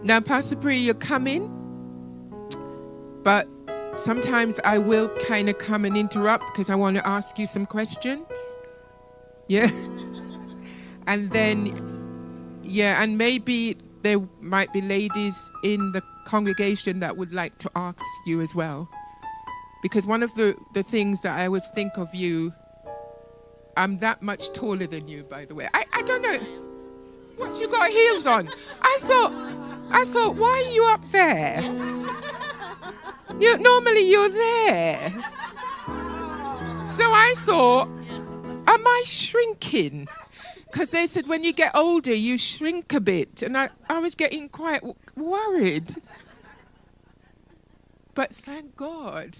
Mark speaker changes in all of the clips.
Speaker 1: Now, Pastor Pri, you're coming, but sometimes I will kind of come and interrupt because I want to ask you some questions. Yeah. And then, yeah, and maybe there might be ladies in the congregation that would like to ask you as well. Because one of the things that I always think of you, I'm that much taller than you, by the way. I don't know. What, you got heels on? I thought, why are you up there? Normally you're there. So I thought, am I shrinking? Because they said when you get older, you shrink a bit. And I was getting quite worried. But thank God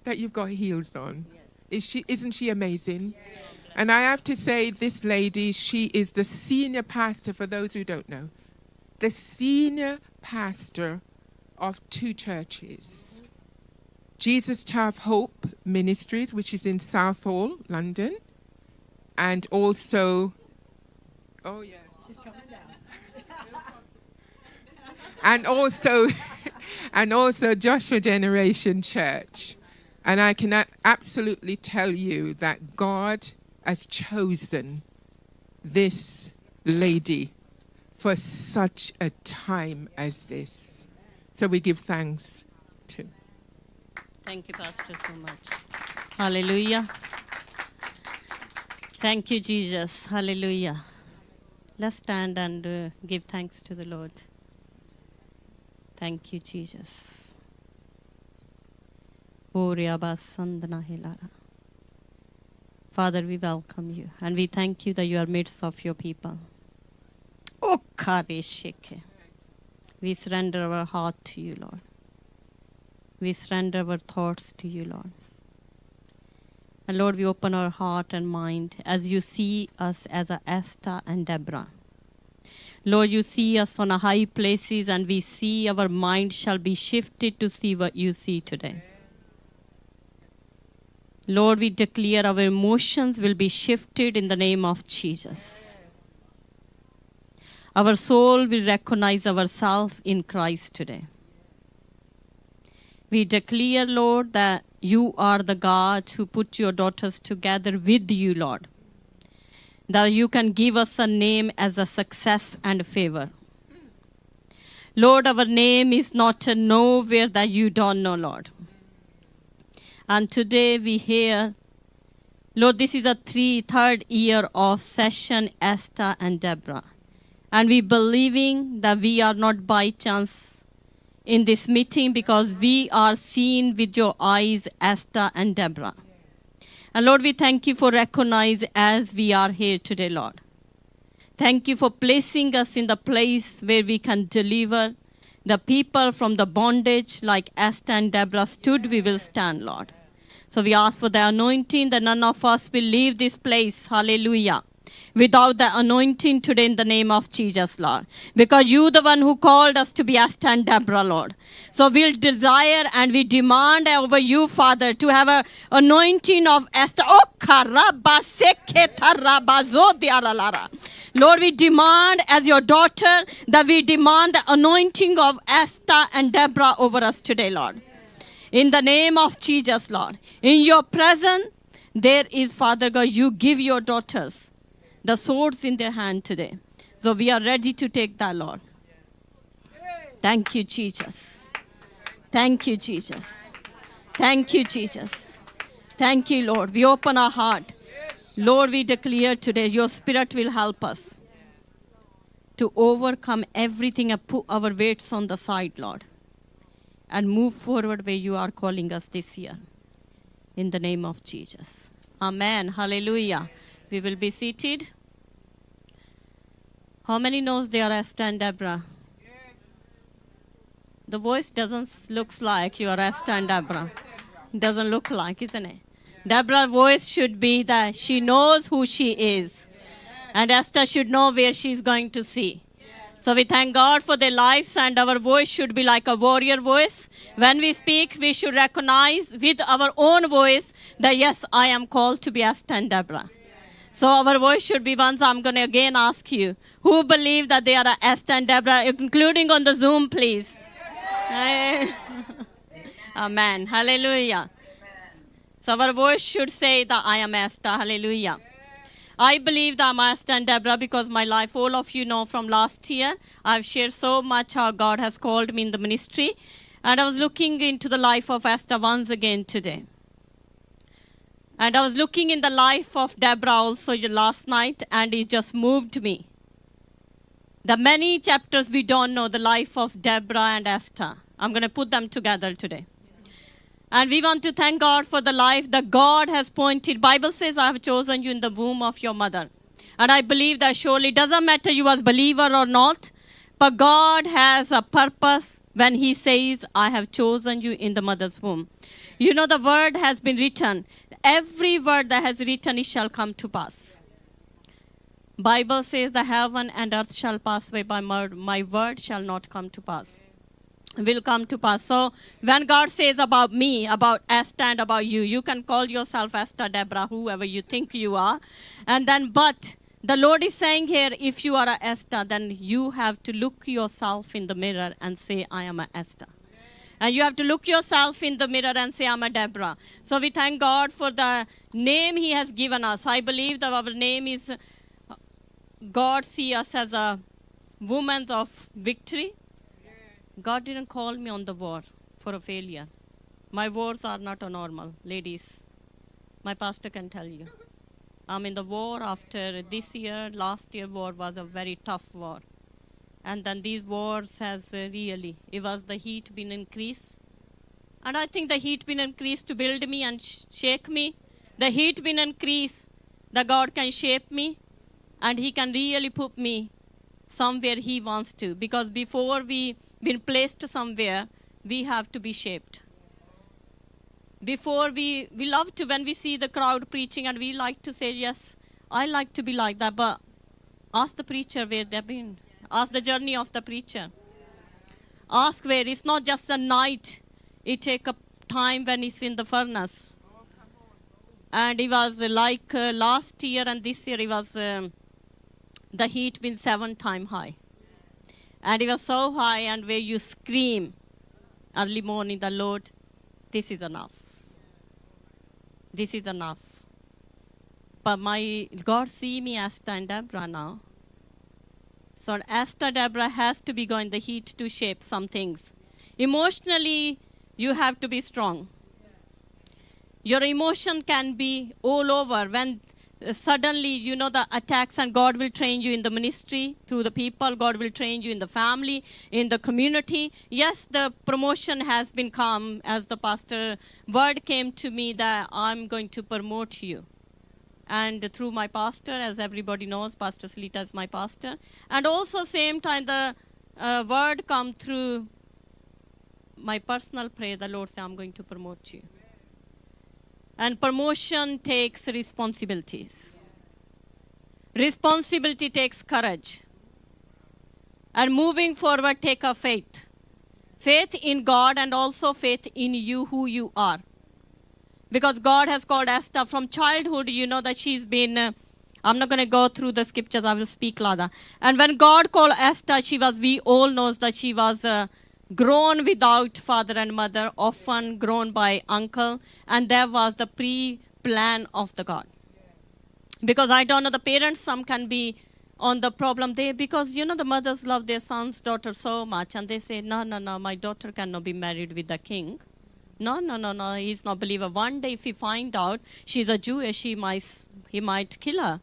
Speaker 1: that you've got heels on. Isn't she amazing? And I have to say, this lady, she is the senior pastor, for those who don't know, the senior pastor of 2 churches. Jesus Tower of Hope Ministries, which is in Southall, London, and also, oh yeah, she's coming down. and also Joshua Generation Church. And I can absolutely tell you that God has chosen this lady for such a time as this. So we give thanks to.
Speaker 2: Thank you, Pastor, so much. Hallelujah. Thank you, Jesus. Hallelujah. Let's stand and give thanks to the Lord. Thank you, Jesus. Father, we welcome you and we thank you that you are midst of your people. We surrender our heart to you, Lord. We surrender our thoughts to you, Lord. And Lord, we open our heart and mind as you see us as a Esther and Deborah. Lord, you see us on a high places and we see our mind shall be shifted to see what you see today. Lord, we declare our emotions will be shifted in the name of Jesus. Our soul will recognize ourselves in Christ today. We declare, Lord, that you are the God who put your daughters together with you, Lord. That you can give us a name as a success and favor. Lord, our name is not a nowhere that you don't know, Lord. And today we hear, Lord, this is a third year of session Esther and Deborah. And we believing that we are not by chance in this meeting because we are seen with your eyes, Esther and Deborah. And Lord, we thank you for recognize as we are here today, Lord. Thank you for placing us in the place where we can deliver the people from the bondage like Esther and Deborah stood, we will stand, Lord. So we ask for the anointing that none of us will leave this place, hallelujah, without the anointing today in the name of Jesus, Lord. Because you the one who called us to be Esther and Deborah, Lord. So we'll desire and we demand over you, Father, to have an anointing of Esther. Lord, we demand as your daughter that we demand the anointing of Esther and Deborah over us today, Lord. In the name of Jesus, Lord. In your presence, there is, Father God, you give your daughters the swords in their hand today. So we are ready to take that, Lord. Thank you, Jesus. Thank you, Jesus. Thank you, Jesus. Thank you, Lord. We open our heart. Lord, we declare today your spirit will help us to overcome everything and put our weights on the side, Lord, and move forward where you are calling us this year. In the name of Jesus. Amen. Hallelujah. We will be seated. How many knows they are Esther and Deborah? The voice doesn't looks like you are Esther and Deborah. Doesn't look like, isn't it? Deborah's voice should be that she knows who she is. And Esther should know where she's going to see. So we thank God for their lives, and our voice should be like a warrior voice. When we speak, we should recognize with our own voice that yes, I am called to be Esther and Deborah. So our voice should be once. I'm going to again ask you, who believe that they are a Esther and Deborah, including on the Zoom, please? Amen. Hallelujah. So our voice should say that I am Esther. Hallelujah. I believe that I'm Esther and Deborah because my life, all of you know from last year, I've shared so much how God has called me in the ministry. And I was looking into the life of Esther once again today. And I was looking in the life of Deborah also last night, and it just moved me. The many chapters we don't know, the life of Deborah and Esther. I'm going to put them together today. And we want to thank God for the life that God has pointed. Bible says, I have chosen you in the womb of your mother. And I believe that surely it doesn't matter you as believer or not, but God has a purpose when he says, I have chosen you in the mother's womb. You know, the word has been written. Every word that has written, it shall come to pass. Bible says, the heaven and earth shall pass away, but my word shall not come to pass. Will come to pass. So when God says about me, about Esther and about you, you can call yourself Esther, Deborah, whoever you think you are. And then, but the Lord is saying here, if you are a Esther, then you have to look yourself in the mirror and say, I am a Esther. And you have to look yourself in the mirror and say, I'm a Deborah. So we thank God for the name he has given us. I believe that our name is, God see us as a woman of victory. God didn't call me on the war for a failure. My wars are not a normal, ladies. My pastor can tell you. I'm in the war after this year. Last year war was a very tough war. And then these wars has really, it was the heat been increased. And I think the heat been increased to build me and shake me. The heat been increased that God can shape me. And he can really put me somewhere he wants to. Because before we been placed somewhere, we have to be shaped. Before we love to, when we see the crowd preaching and we like to say, yes, I like to be like that. But ask the preacher where they've been. Ask the journey of the preacher. Ask where. It's not just a night. It take a time when it's in the furnace. And it was like last year and this year, it was the heat been 7 times high. And it was so high, and where you scream early morning, the Lord, this is enough. This is enough. But my God see me Esther and Deborah now. So Esther, Deborah has to be going the heat to shape some things. Emotionally, you have to be strong. Your emotion can be all over when suddenly, you know, the attacks, and God will train you in the ministry through the people. God will train you in the family, in the community. Yes, the promotion has been come as the pastor word came to me that I'm going to promote you. And through my pastor, as everybody knows, Pastor Salita is my pastor. And also same time the word come through my personal prayer, the Lord said, I'm going to promote you. And promotion takes responsibilities. Responsibility takes courage. And moving forward take a faith. Faith in God and also faith in you, who you are. Because God has called Esther from childhood, you know that she's been, I'm not going to go through the scriptures, I will speak louder. And when God called Esther, we all knows that she was grown without father and mother, often grown by uncle. And there was the pre-plan of the God. Because I don't know, the parents, some can be on the problem there, because you know the mothers love their sons, daughter so much. And they say, no, my daughter cannot be married with the king. No, he's not a believer. One day if he find out she's a Jewish, he might kill her.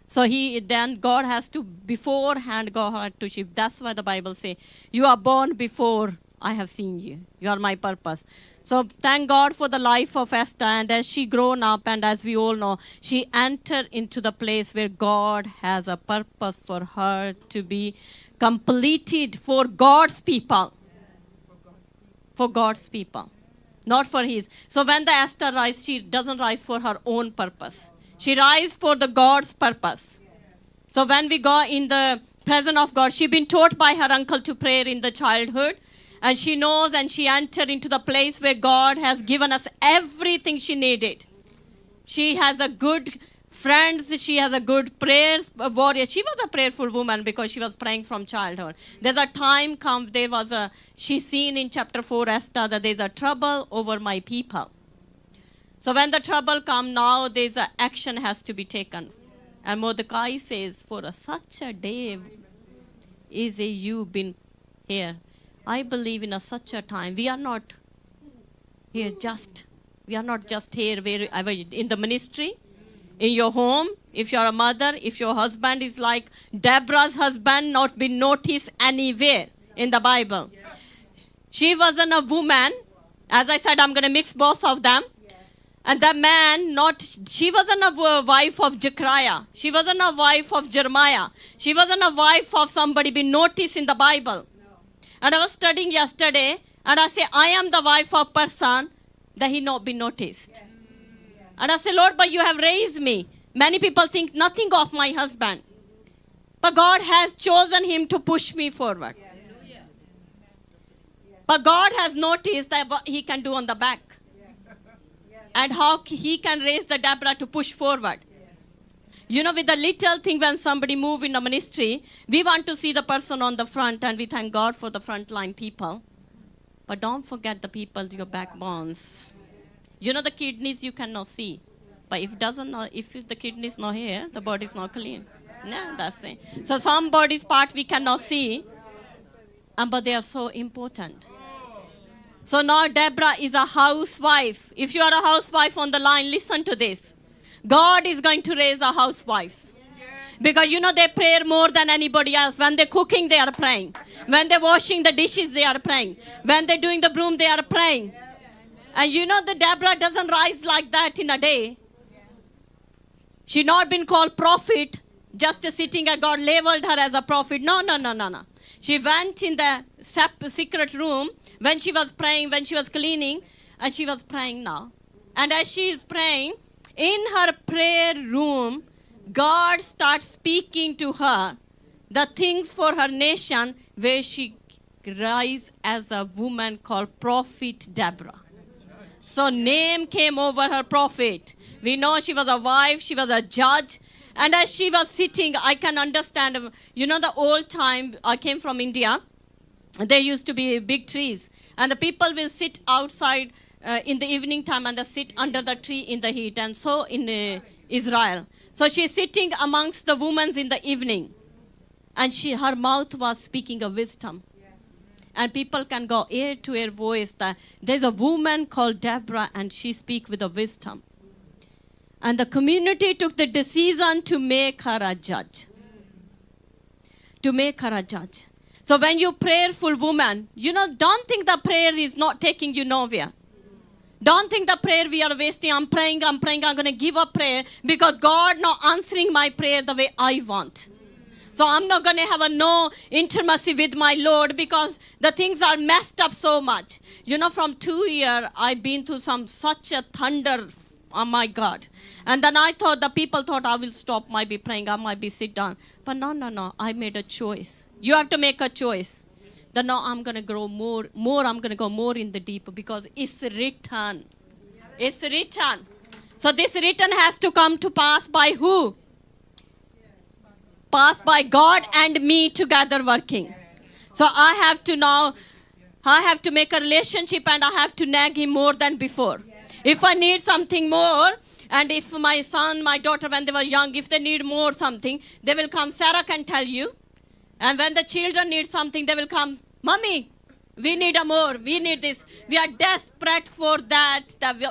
Speaker 2: So then God has to beforehand go hard to shift. That's why the Bible says, you are born before I have seen you. You are my purpose. So thank God for the life of Esther. And as she grown up, and as we all know, she entered into the place where God has a purpose for her to be completed for God's people. For God's people. Not for his. So when the Esther rises, she doesn't rise for her own purpose. She rises for the God's purpose. So when we go in the presence of God, she's been taught by her uncle to pray in the childhood. And she knows, and she entered into the place where God has given us everything she needed. She has a good friends. She has a good prayer warrior. She was a prayerful woman because she was praying from childhood. There's a time come, she seen in chapter 4 Esther that there's a trouble over my people. So when the trouble come now, there's a action has to be taken. And Mordecai says, for such a day is you been here. I believe in such a time. We are not here we are not just here wherever in the ministry, in your home, if you're a mother, if your husband is like Deborah's husband, not been noticed anywhere in the Bible. She wasn't a woman. As I said, I'm going to mix both of them. And the man, she wasn't a wife of Zechariah. She wasn't a wife of Jeremiah. She wasn't a wife of somebody been noticed in the Bible. And I was studying yesterday, and I say, I am the wife of person that he not been noticed. And I say, Lord, but you have raised me. Many people think nothing of my husband. But God has chosen him to push me forward. But God has noticed that what he can do on the back. And how he can raise the Deborah to push forward. You know, with the little thing when somebody move in the ministry, we want to see the person on the front, and we thank God for the frontline people. But don't forget the people, your backbones. You know, the kidneys you cannot see. But if the kidney is not here, the body is not clean. No, that's it. So some body's part we cannot see, but they are so important. So now Deborah is a housewife. If you are a housewife on the line, listen to this. God is going to raise a housewives. Because you know they pray more than anybody else. When they're cooking, they are praying. When they're washing the dishes, they are praying. When they're doing the broom, they are praying. And you know the Deborah doesn't rise like that in a day. She not been called prophet, just sitting and God labeled her as a prophet. No. She went in the secret room when she was praying, when she was cleaning, and she was praying now. And as she is praying, in her prayer room, God starts speaking to her the things for her nation where she rise as a woman called Prophet Deborah. So name came over her prophet. We know she was a wife, she was a judge. And as she was sitting, I can understand, you know, the old time, I came from India, there used to be big trees. And the people will sit outside in the evening time and they sit under the tree in the heat. And so in Israel. So she's sitting amongst the women in the evening. And her mouth was speaking of wisdom. And people can go ear to ear voice that there's a woman called Deborah and she speaks with a wisdom. And the community took the decision to make her a judge. To make her a judge. So when you prayerful woman, you know, don't think the prayer is not taking you nowhere. Don't think the prayer we are wasting. I'm praying, I'm going to give up prayer because God not answering my prayer the way I want. So I'm not going to have no intimacy with my Lord because the things are messed up so much. You know, from 2 years, I've been through such a thunder. Oh my God. And then the people thought I will stop, might be praying, I might be sit down. But no. I made a choice. You have to make a choice. That now I'm going to grow more, I'm going to go more in the deep because it's written. It's written. So this written has to come to pass by who? Pass by God and me together working. So I have to make a relationship and I have to nag him more than before. If I need something more, and if my son, my daughter, when they were young, if they need more something, they will come, Sarah can tell you. And when the children need something, they will come, Mommy, we need more, we need this. We are desperate for that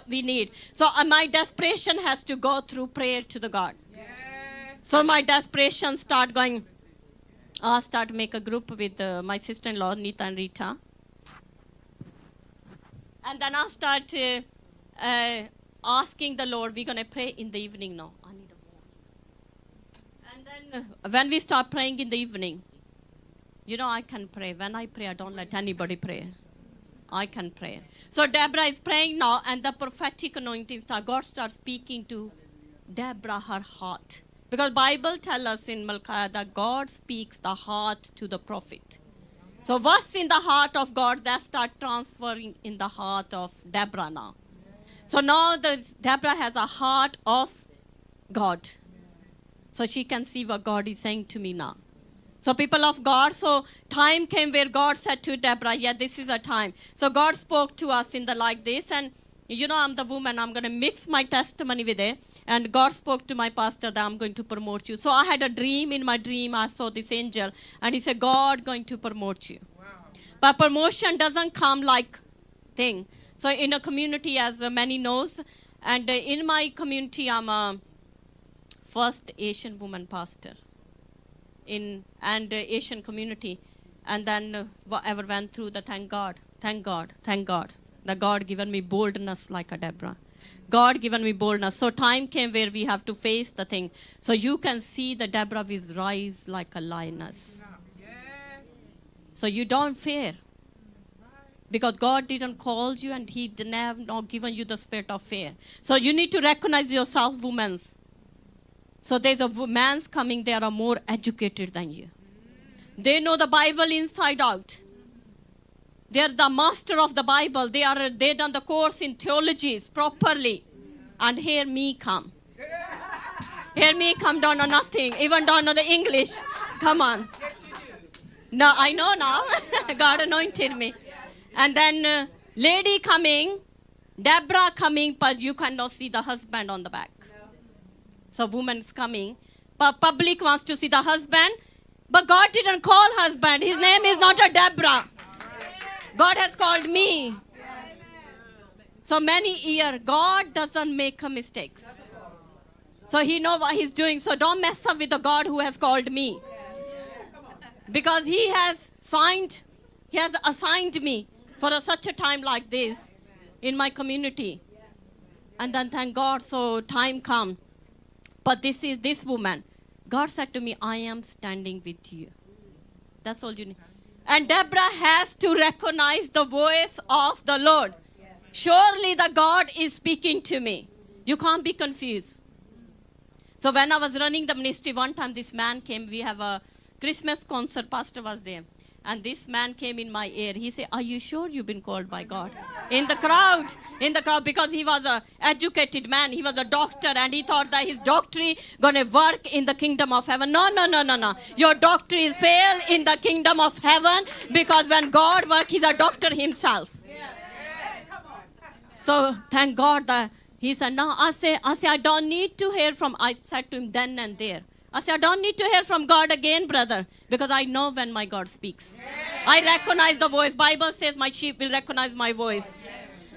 Speaker 2: we need. So my desperation has to go through prayer to the God. So my desperation start going, I start to make a group with my sister-in-law, Nita and Rita. And then I start asking the Lord, we're going to pray in the evening now. I need a more. And then when we start praying in the evening, you know, I can pray. When I pray, I don't let anybody pray. I can pray. So Deborah is praying now, and the prophetic anointing God starts speaking to Deborah, her heart. Because Bible tells us in Malachi that God speaks the heart to the prophet. So what's in the heart of God, that start transferring in the heart of Deborah now. So now Deborah has a heart of God. So she can see what God is saying to me now. So people of God, so time came where God said to Deborah, yeah, this is a time. So God spoke to us in the like this, and you know, I'm the woman, I'm going to mix my testimony with it. And God spoke to my pastor that I'm going to promote you. So I had a dream. In my dream, I saw this angel, and he said, God going to promote you. Wow. But promotion doesn't come like thing. So in a community, as many knows, and in my community, I'm a first Asian woman pastor in Asian community, and then whatever went through the thank God that God given me boldness like a Deborah. God given me boldness. So time came where we have to face the thing. So you can see the Deborah will rise like a lioness. Yes. So you don't fear. Because God didn't call you, and He have not given you the spirit of fear. So you need to recognize yourself, women. So there's a man's coming, they are more educated than you. They know the Bible inside out. They're the master of the Bible. They done the course in theologies properly. And hear me come. Hear me come, don't know nothing. Even don't know the English. Come on. No, I know now. God anointed me. And then lady coming, Deborah coming, but you cannot see the husband on the back. So woman's coming, but public wants to see the husband, but God didn't call husband. His name is not a Deborah. God has called me. So many years, God doesn't make mistakes. So He knows what He's doing. So don't mess up with the God who has called me. Because He has assigned me for such a time like this in my community. And then thank God, so time come. But this woman. God said to me, I am standing with you. That's all you need. And Deborah has to recognize the voice of the Lord. Surely the God is speaking to me. You can't be confused. So when I was running the ministry, one time this man came. We have a Christmas concert. Pastor was there. And this man came in my ear. He said, are you sure you've been called by God? In the crowd, because he was an educated man. He was a doctor, and he thought that his doctorate going to work in the kingdom of heaven. No. Your doctorate is fail in the kingdom of heaven, because when God works, He's a doctor Himself. So thank God that he said, no, I say, I don't need to hear from, I said to him then and there. I said, I don't need to hear from God again, brother, because I know when my God speaks. I recognize the voice. Bible says my sheep will recognize my voice.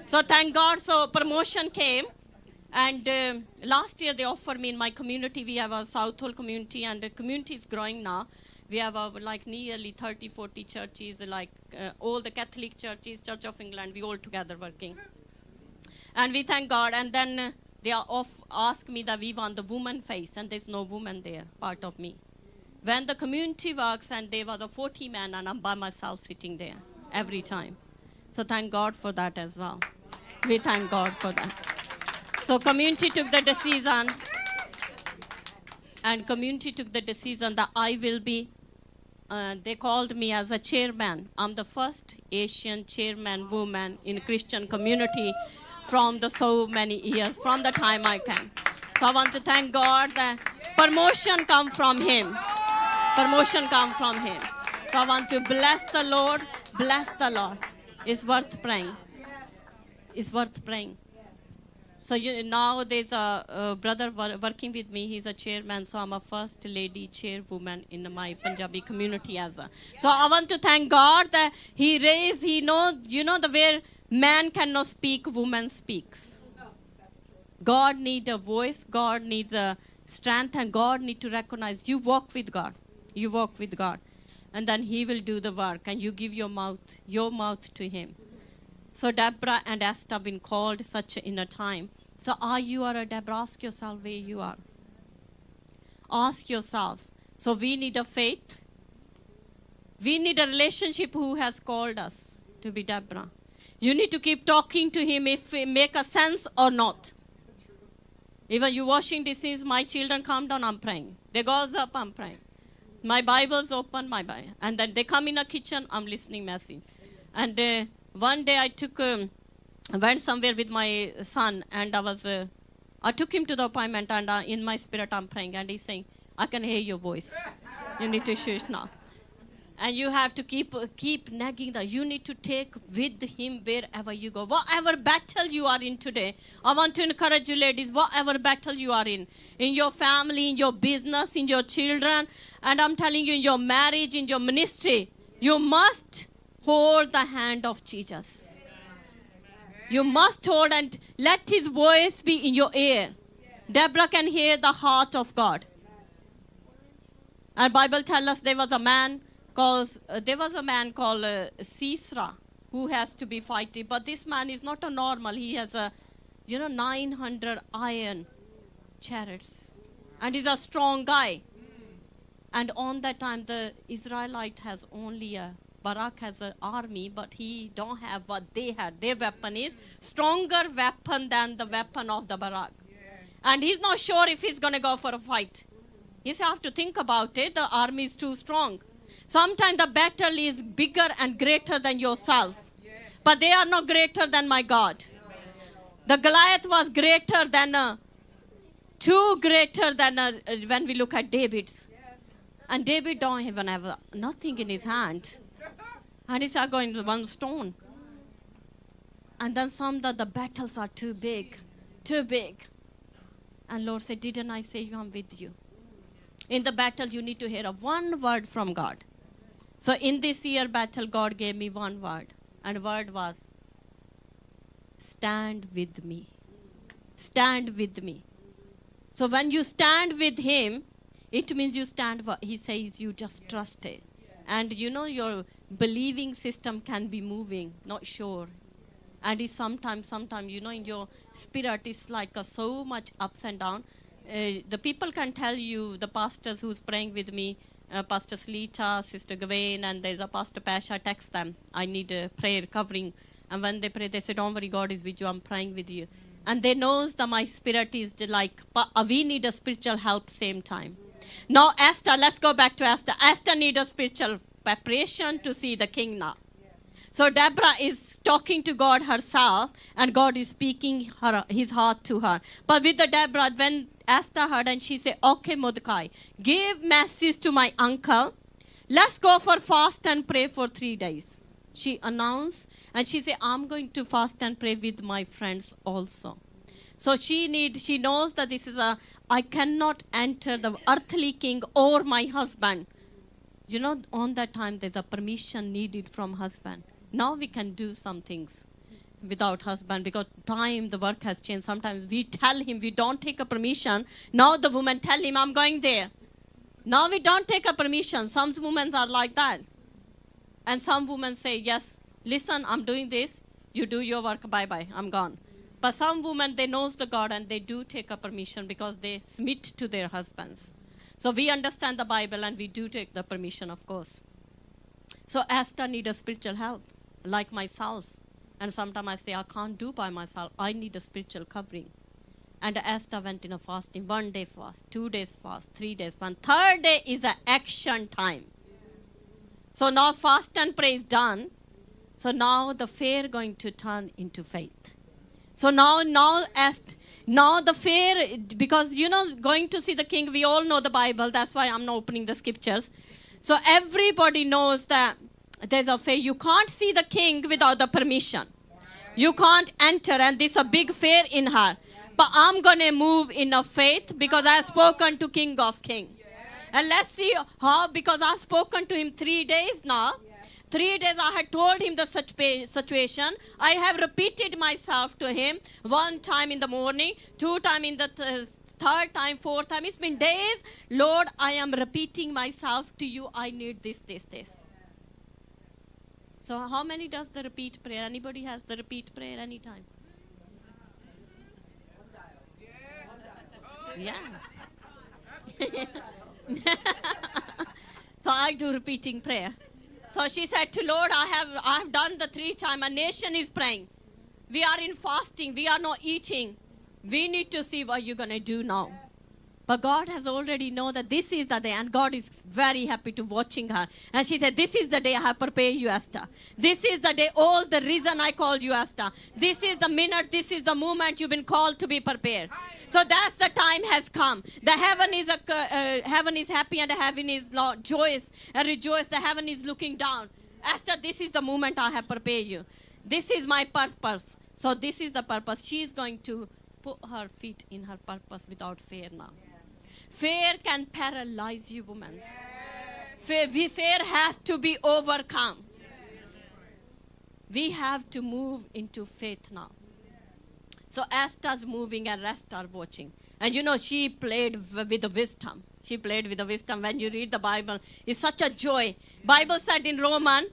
Speaker 2: So thank God. So promotion came. And last year they offered me in my community. We have a Southall community, and the community is growing now. We have like nearly 30, 40 churches, like all the Catholic churches, Church of England, we all together working. And we thank God. And then they are ask me that we want the woman face, and there's no woman there, part of me. When the community works, and there was a 40 man, and I'm by myself sitting there every time. So thank God for that as well. We thank God for that. So community took the decision, and community took the decision that I will be, they called me as a chairman. I'm the first Asian chairman woman in Christian community from the so many years, from the time I came. So I want to thank God that promotion come from Him. Promotion come from Him. So I want to bless the Lord. Bless the Lord. It's worth praying. It's worth praying. So now there's a brother working with me. He's a chairman. So I'm a first lady chairwoman in my Punjabi community as a. So I want to thank God that He raised, you know the where man cannot speak, woman speaks. God needs a voice. God needs a strength, and God needs to recognize you walk with God. You walk with God. And then He will do the work, and you give your mouth to Him. So Deborah and Esther have been called such in a time. So are you or a Deborah? Ask yourself where you are. Ask yourself. So we need a faith. We need a relationship who has called us to be Deborah. You need to keep talking to Him if it make a sense or not. Even you washing dishes, my children come down, I'm praying. They goes up, I'm praying. My Bible's open, my Bible. And then they come in the kitchen, I'm listening message. And one day I went somewhere with my son, and I was I took him to the appointment, and in my spirit, I'm praying, and he's saying, I can hear your voice. You need to shush now. And you have to keep nagging that. You need to take with him wherever you go. Whatever battle you are in today, I want to encourage you ladies, whatever battle you are in your family, in your business, in your children, and I'm telling you, in your marriage, in your ministry, you must hold the hand of Jesus. You must hold and let his voice be in your ear. Deborah can hear the heart of God. And Bible tells us there was a man called Sisera who has to be fighting. But this man is not a normal. He has 900 iron chariots. And he's a strong guy. And on that time, the Israelite has only Barak has an army, but he don't have what they had. Their weapon is stronger weapon than the weapon of the Barak. And he's not sure if he's going to go for a fight. You have to think about it. The army is too strong. Sometimes the battle is bigger and greater than yourself. But they are not greater than my God. The Goliath was greater than, when we look at David's. And David don't even have nothing in his hand. And he's going to one stone. And then some that the battles are too big. And Lord said, didn't I say I'm with you? In the battle, you need to hear one word from God. So in this year battle, God gave me one word. And the word was, stand with me. Stand with me. So when you stand with him, it means you stand, he says you just trust it. And your believing system can be moving, not sure. And it's sometimes, in your spirit, it's like so much ups and down. The people can tell you, the pastors who's praying with me, Pastor Slita, Sister Gawain, and there's a Pastor Pasha, text them, I need a prayer covering. And when they pray, they say, don't worry, God is with you, I'm praying with you. And they knows that my spirit is like, we need a spiritual help same time. Now Esther, let's go back to Esther. Esther need a spiritual preparation to see the king now. So Deborah is talking to God herself, and God is speaking his heart to her. But with the Deborah, when Esther heard, and she said, okay, Mordecai, give message to my uncle. Let's go for fast and pray for 3 days. She announced, and she said, I'm going to fast and pray with my friends also. So she knows that this is I cannot enter the earthly king or my husband. On that time, there's a permission needed from husband. Now we can do some things without husband because the work has changed. Sometimes we tell him we don't take a permission. Now the woman tell him, I'm going there. Now we don't take a permission. Some women are like that. And some women say, yes, listen, I'm doing this. You do your work, bye-bye, I'm gone. But some women, they knows the God and they do take a permission because they submit to their husbands. So we understand the Bible and we do take the permission, of course. So Esther need a spiritual help, like myself. And sometimes I say, I can't do by myself. I need a spiritual covering. And Esther went in a fasting, 1 day fast, 2 days fast, 3 days fast. 3rd day is an action time. So now fast and pray is done. So now the fear going to turn into faith. So now the fear, because going to see the king, we all know the Bible. That's why I'm not opening the scriptures. So everybody knows that there's a fear. You can't see the king without the permission. You can't enter, and there's a big fear in her. But I'm going to move in a faith because I have spoken to King of Kings. And let's see how, because I've spoken to him 3 days now. 3 days I had told him the situation. I have repeated myself to him 1 time in the morning, 2 times in the 3rd time, 4th time. It's been days. Lord, I am repeating myself to you. I need this. So how many does the repeat prayer? Anybody has the repeat prayer anytime? Yeah. So I do repeating prayer. So she said to Lord, I have done the 3 times. A nation is praying. We are in fasting. We are not eating. We need to see what you're going to do now. But God has already known that this is the day, and God is very happy to watching her. And she said, this is the day I have prepared you, Esther. This is the day, all the reason I called you, Esther. This is the minute, this is the moment you've been called to be prepared. So that's the time has come. The heaven is happy and the heaven is joyous and rejoice. The heaven is looking down. Esther, this is the moment I have prepared you. This is my purpose. So this is the purpose. She is going to put her feet in her purpose without fear now. Fear can paralyze you, women. Fear has to be overcome. We have to move into faith now. So Esther's moving and rest are watching. And you know, she played with the wisdom. She played with the wisdom. When you read the Bible, it's such a joy. Bible said in Romans,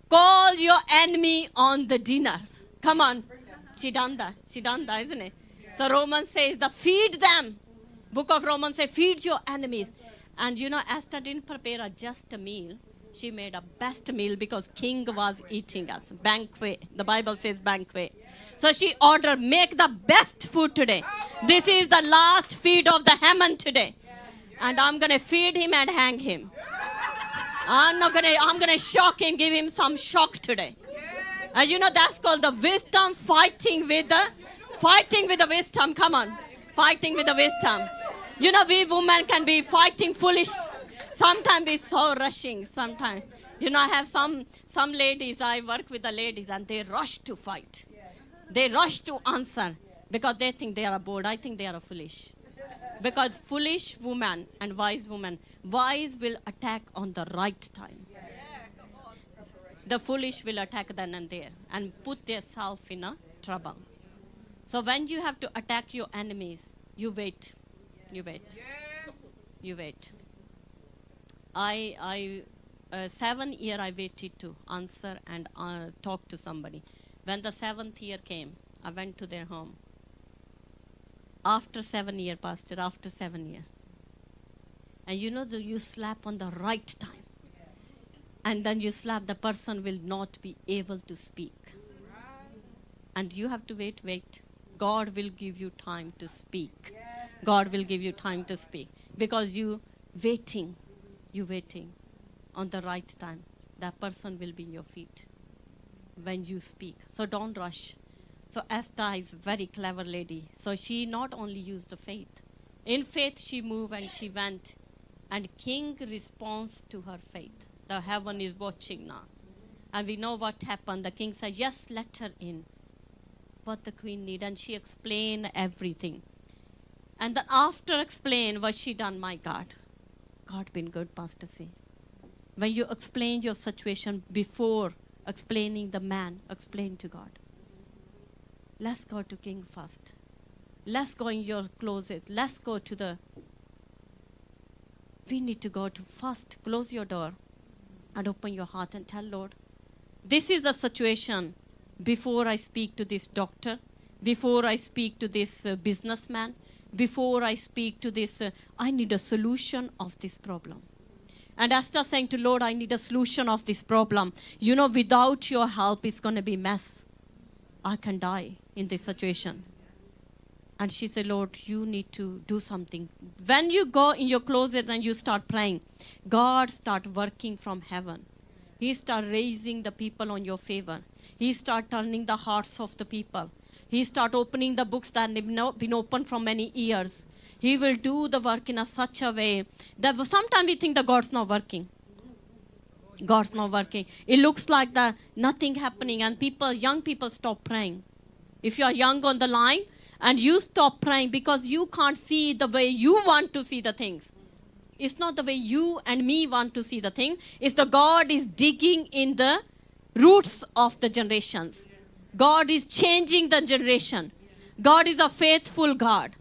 Speaker 2: call your enemy on the dinner. Come on. She done that. She done that, isn't it? So Romans says, feed them. Book of Romans says, feed your enemies. And you know, Esther didn't prepare just a meal. She made a best meal because king was eating us. Banquet. The Bible says banquet. So she ordered, make the best food today. This is the last feed of the Haman today. And I'm going to feed him and hang him. I'm going to shock him, give him some shock today. And you know, that's called the wisdom, fighting with the wisdom. Come on. Fighting with the wisdom. You know, we women can be fighting foolish. Sometimes we're so rushing. Sometimes. You know, I have some ladies, I work with the ladies, and they rush to fight. They rush to answer because they think they are bold. I think they are foolish. Because foolish woman and wise woman, wise will attack on the right time. The foolish will attack then and there and put themselves in a trouble. So when you have to attack your enemies, you wait. You wait. You wait. 7 years I waited to answer and talk to somebody. When the 7th year came, I went to their home. After 7 years, Pastor, after 7 years. And you know, you slap on the right time. And then you slap, the person will not be able to speak. And you have to wait. God will give you time to speak. God will give you time to speak. Because you waiting on the right time. That person will be in your feet when you speak. So don't rush. So Esther is a very clever lady. So she not only used the faith. In faith she moved and she went. And king responds to her faith. The heaven is watching now. And we know what happened. The king said, yes, let her in. What the queen need. And she explained everything. And then after explain what she done, my God. God been good, Pastor C. When you explain your situation before explaining the man, explain to God. Let's go to king first. Let's go in your closet. Let's go to the... We need to go to first. Close your door and open your heart and tell Lord, this is the situation before I speak to this doctor, before I speak to this businessman, before I speak to this, I need a solution of this problem. And Esther saying to Lord, I need a solution of this problem. You know, without your help, it's going to be mess. I can die in this situation. And she said, Lord, you need to do something. When you go in your closet and you start praying, God start working from heaven. He start raising the people on your favor. He start turning the hearts of the people. He start opening the books that have been open for many years. He will do the work in such a way that sometimes we think that God's not working. God's not working. It looks like that nothing happening and young people stop praying. If you are young on the line and you stop praying because you can't see the way you want to see the things. It's not the way you and me want to see the thing. It's the God is digging in the roots of the generations. God is changing the generation. God is a faithful God.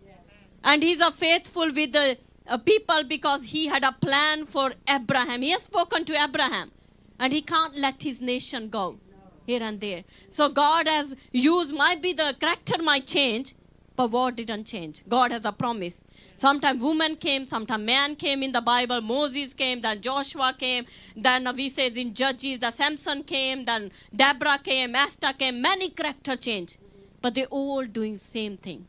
Speaker 2: And He's a faithful with the people because He had a plan for Abraham. He has spoken to Abraham. And He can't let His nation go here and there. So God has used, might be the character might change, but what didn't change? God has a promise. Sometimes woman came, sometimes man came in the Bible. Moses came, then Joshua came. Then we say in Judges, the Samson came, then Deborah came, Esther came. Many character change. But they all doing same thing.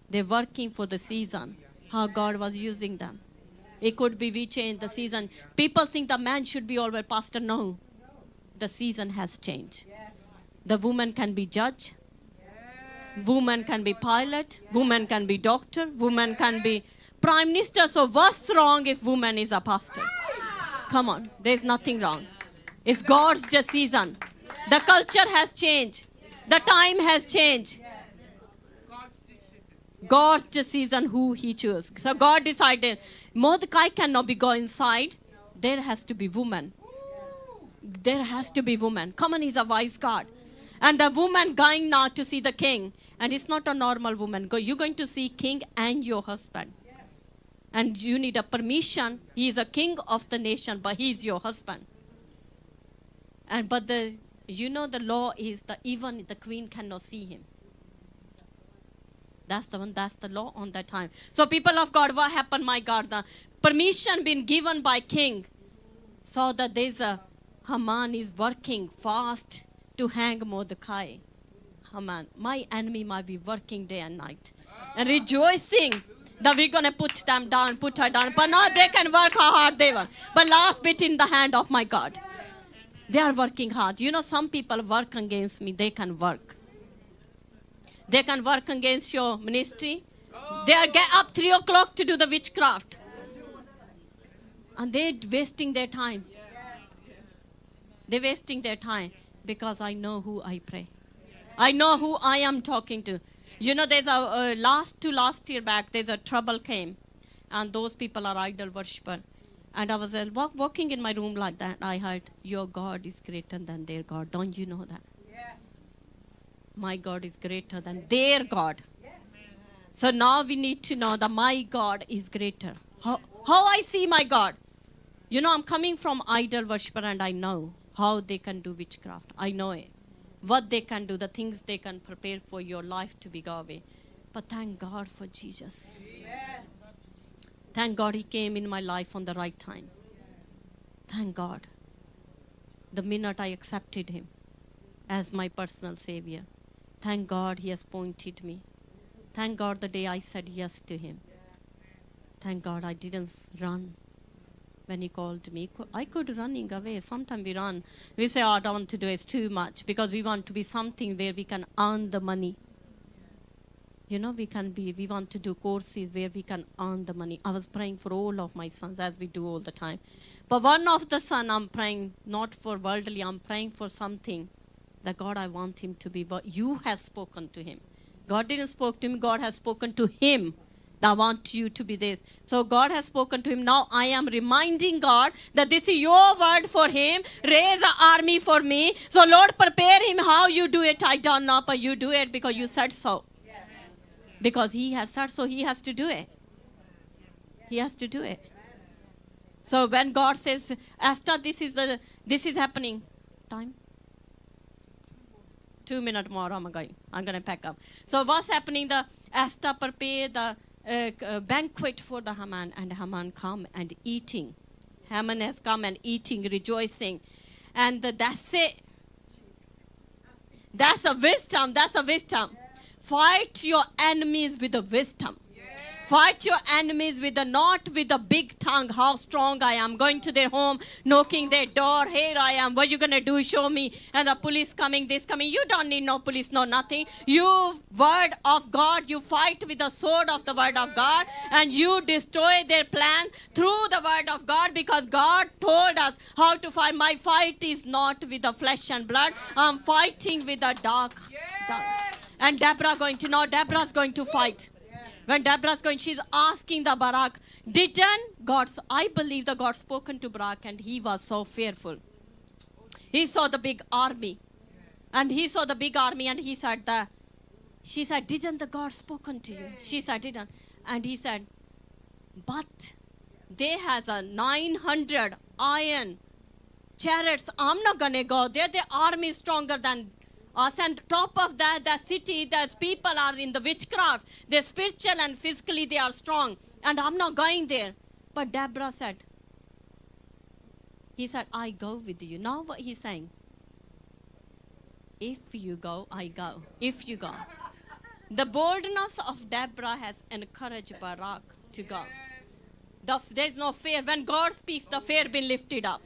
Speaker 2: They're working for the season. how God was using them. It could be we changed the season. People think the man should be always pastor. No. The season has changed. The woman can be judge. Woman can be pilot. Woman can be doctor. Woman can be prime minister. So what's wrong if woman is a pastor? Come on. There's nothing wrong. It's God's just season. The culture has changed. The time has changed. God's decision who he chose. So God decided Mordecai cannot be go inside. There has to be woman. There has to be woman. Come on, he's a wise God. And the woman going now to see the king. And it's not a normal woman. You're going to see king and your husband. And you need a permission. He is a king of the nation, but he's your husband. And but the law is that even the queen cannot see him. That's the law on that time. So people of God, what happened, my God? The permission been given by king. So that there's a Haman is working fast to hang Mordecai. Haman, my enemy might be working day and night. And rejoicing that we're going to put them down, put her down. But now they can work how hard they want. But last bit in the hand of my God. They are working hard. Some people work against me. They can work. They can work against your ministry. They are get up 3 o'clock to do the witchcraft. And they're wasting their time. They're wasting their time because I know who I pray. I know who I am talking to. There's a last year back, there's a trouble came. And those people are idol worshiper. And I was walking in my room like that. I heard, your God is greater than their God. Don't you know that? My God is greater than their God. So now we need to know that my God is greater. How I see my God. I'm coming from idol worshiper and I know how they can do witchcraft. I know it. What they can do, the things they can prepare for your life to be Yahweh. But thank God for Jesus. Thank God he came in my life on the right time. Thank God. The minute I accepted him as my personal savior. Thank God he has pointed me. Thank God the day I said yes to him. Thank God I didn't run when he called me. I could running away. Sometimes we run. We say, I don't want to do it. It's too much. Because we want to be something where we can earn the money. We want to do courses where we can earn the money. I was praying for all of my sons as we do all the time. But one of the son I'm praying, not for worldly, I'm praying for something that God, I want him to be what you have spoken to him. God didn't spoke to him. God has spoken to him. I want you to be this. So God has spoken to him. Now I am reminding God that this is your word for him. Raise an army for me. So Lord, prepare him how you do it. I don't know, but you do it because you said so. Because he has said so, he has to do it. He has to do it. So when God says, Esther, this is happening. Time? 2 minutes more, I'm going to pack up. So what's happening? The Esther prepared the banquet for the Haman, and Haman come and eating. Haman has come and eating, rejoicing. And that's it. That's a wisdom. That's a wisdom. Fight your enemies with a wisdom. Fight your enemies not with a big tongue, how strong I am. Going to their home, knocking their door. Here I am. What are you going to do? Show me. And the police coming, this coming. You don't need no police, no nothing. You, word of God, you fight with the sword of the word of God. And you destroy their plans through the word of God. Because God told us how to fight. My fight is not with the flesh and blood. I'm fighting with the dark. And Deborah's going to fight. When Deborah's going, she's asking the Barak, I believe the God spoken to Barak and he was so fearful. He saw the big army. And he saw the big army and he said, she said, didn't the God spoken to you? She said, didn't. And he said, but they has a 900 iron chariots. I'm not going to go there. The army is stronger than us, and top of that, the city, that people are in the witchcraft. They're spiritual and physically they are strong. And I'm not going there. But Deborah said, he said, I go with you. Now what he's saying, if you go, I go. If you go. The boldness of Deborah has encouraged Barak. to go. There's no fear. When God speaks, the fear been lifted up.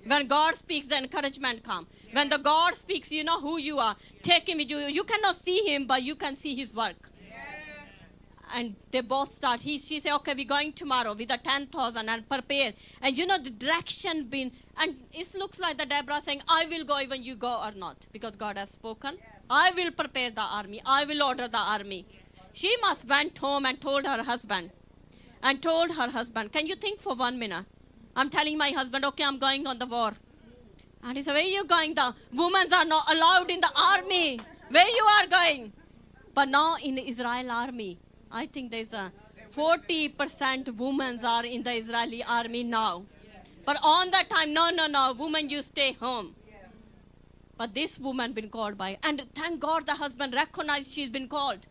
Speaker 2: When God speaks, the encouragement come. When the God speaks, you know who you are. Take him with you. You cannot see him, but you can see his work. And they both start. She said, okay, we're going tomorrow with the 10,000 and prepare. And you know, the direction been, and it looks like the Deborah saying, I will go even you go or not. Because God has spoken. I will prepare the army. I will order the army. She must went home and told her husband. Can you think for 1 minute? I'm telling my husband, okay, I'm going on the war. And he said, where are you going? The women are not allowed in the army. Where you are going? But now in the Israel army, I think there's a 40% women are in the Israeli army now. But on that time, no, woman, you stay home. But this woman been called by, and thank God the husband recognized she's been called.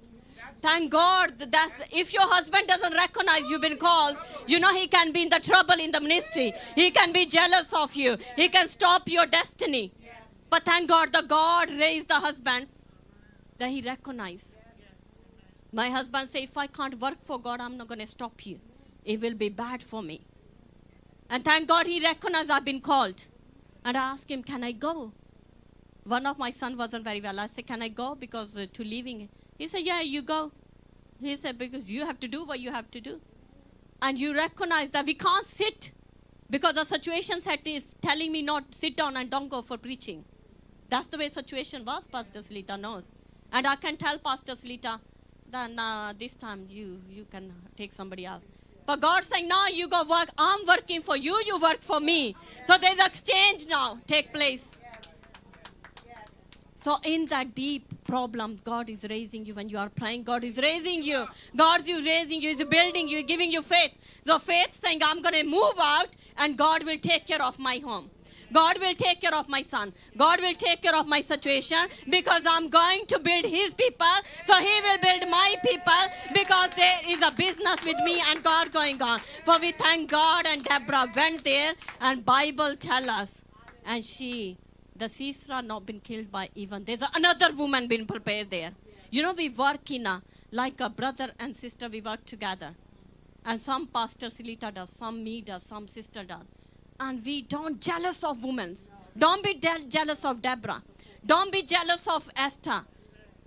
Speaker 2: Thank God if your husband doesn't recognize you've been called, you know he can be in the trouble in the ministry. He can be jealous of you. He can stop your destiny. But thank God the God raised the husband that he recognized. My husband said, if I can't work for God, I'm not going to stop you. It will be bad for me. And thank God he recognized I've been called. And I asked him, can I go? One of my son wasn't very well. I said, can I go? Because to leaving. He said, yeah, you go. He said, because you have to do what you have to do. And you recognize that we can't sit because the situation set is telling me not sit down and don't go for preaching. That's the way situation was, Pastor Salita knows. And I can tell Pastor Salita, then this time you can take somebody else. But God's saying, no, you go work. I'm working for you, you work for me. So there's exchange now take place. So in that deep problem, God is raising you when you are praying. God is raising you. God is raising you, is building you, giving you faith. So faith saying, I'm going to move out and God will take care of my home. God will take care of my son. God will take care of my situation because I'm going to build his people. So he will build my people because there is a business with me and God going on. For we thank God, and Deborah went there and Bible tell us. And the Sisera not been killed by even. There's another woman been prepared there. You know, we work in like a brother and sister, we work together. And some Pastor Salita does, some me does, some sister does. And we don't jealous of women. Don't be jealous of Deborah. Don't be jealous of Esther.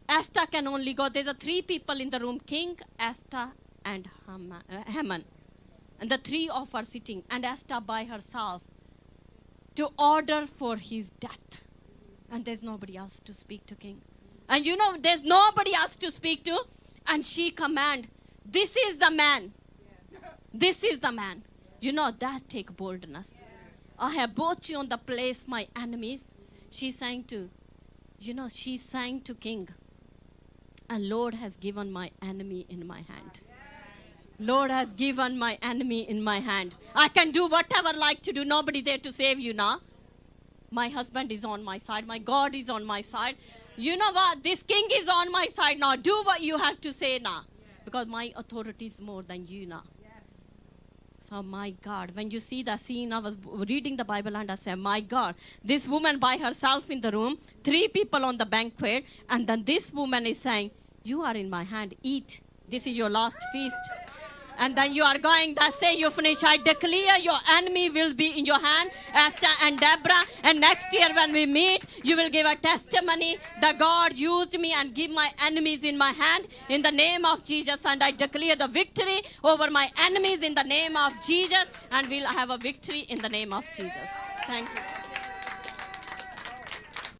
Speaker 2: Esther can only go. There's 3 people in the room, King, Esther, and Haman. And the 3 of are sitting. And Esther by herself to order for his death. And there's nobody else to speak to King. And you know, there's nobody else to speak to. And she command, this is the man. This is the man. You know, that take boldness. I have brought you on the place, my enemies. She's saying to, she's saying to King, and Lord has given my enemy in my hand. Lord has given my enemy in my hand. I can do whatever I like to do. Nobody there to save you now. My husband is on my side. My God is on my side. You know what? This king is on my side now. Do what you have to say now. Because my authority is more than you now. So my God, when you see the scene, I was reading the Bible and I said, my God, this woman by herself in the room, 3 people on the banquet, and then this woman is saying, you are in my hand, eat. This is your last feast. And then you are going, that's say you finish. I declare your enemy will be in your hand, Esther and Deborah. And next year when we meet, you will give a testimony that God used me and give my enemies in my hand in the name of Jesus. And I declare the victory over my enemies in the name of Jesus. And we'll have a victory in the name of Jesus. Thank you.